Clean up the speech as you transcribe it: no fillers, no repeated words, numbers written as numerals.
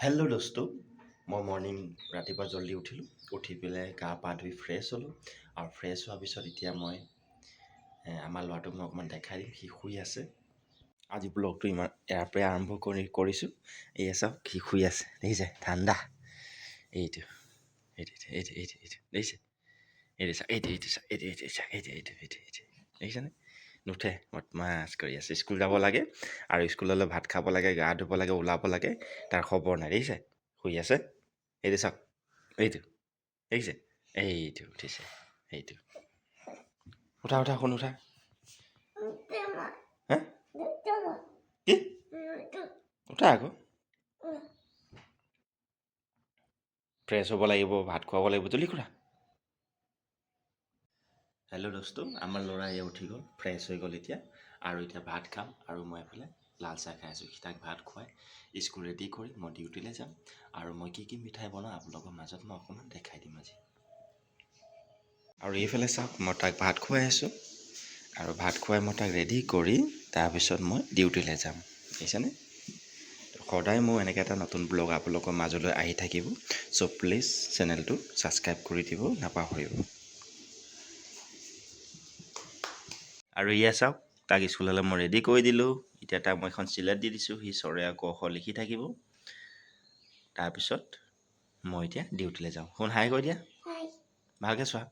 hello' দোস্ত মই morning ৰাতিপুৱা জল্দি উঠিলোঁ উঠি পেলাই গা পা ধুই ফ্ৰেছ হ'লোঁ আৰু ফ্ৰেছ হোৱাৰ পিছত এতিয়া মই আমাৰ ল'ৰাটোক মই অকণমান দেখাই দিম সি শুই আছে আজি ব্লগটো ইমান ইয়াৰ পৰাই আৰম্ভ কৰিছোঁ এয়া চাওক সি শুই আছে দেখিছে ঠাণ্ডা এইটো এইটো এইটো এইটো এইটো দেখিছে এইটো চাওক এইটো এইটো চাওক এইটো এইটো চাওক এইটো এইটো এইটো এইটো দেখিছেনে নুঠে বদমাছ কৰি আছে স্কুল যাব লাগে আৰু স্কুললৈ ভাত খাব লাগে গা ধুব লাগে ওলাব লাগে তাৰ খবৰ নাই দেখিছে শুই আছে এইটো চাওক এইটো দেখিছে এইটো উঠিছে এইটো উঠা উঠা শুন উঠা হা কি উঠা আকৌ ফ্ৰেছ হ'ব লাগিব ভাত খুৱাব লাগিব জল্দি কৰা হেল্ল' দোস্ত আমাৰ ল'ৰা এয়া উঠি গ'ল ফ্ৰেছ হৈ গ'ল এতিয়া আৰু এতিয়া ভাত খাম আৰু মই এফালে লাল চাহ খাই আছোঁ তাক ভাত খুৱাই স্কুল ৰেডি কৰি মই ডিউটিলৈ যাম আৰু মই কি মিঠাই বনাওঁ আপোনালোকৰ মাজত মই অকণমান দেখাই দিম আজি আৰু এইফালে চাওক মই তাক ভাত খুৱাই আছোঁ আৰু ভাত খুৱাই মই তাক ৰেডি কৰি তাৰপিছত মই ডিউটিলৈ যাম দেখিছেনে সদায় মোৰ এনেকৈ এটা নতুন ব্লগ আপোনালোকৰ মাজলৈ আহি থাকিব চ' প্লিজ চেনেলটো ছাবস্ক্ৰাইব কৰি দিব নাপাহৰিব আৰু ইয়া চাওক তাক স্কুললৈ মই ৰেডি কৰি দিলোঁ এতিয়া তাক মই এখন চিলেট দি দিছোঁ সি চৰে আকৌ লিখি থাকিব তাৰপিছত মই এতিয়া ডিউটিলৈ যাওঁ শুন হাই কৈ দিয়া ভালকৈ চোৱা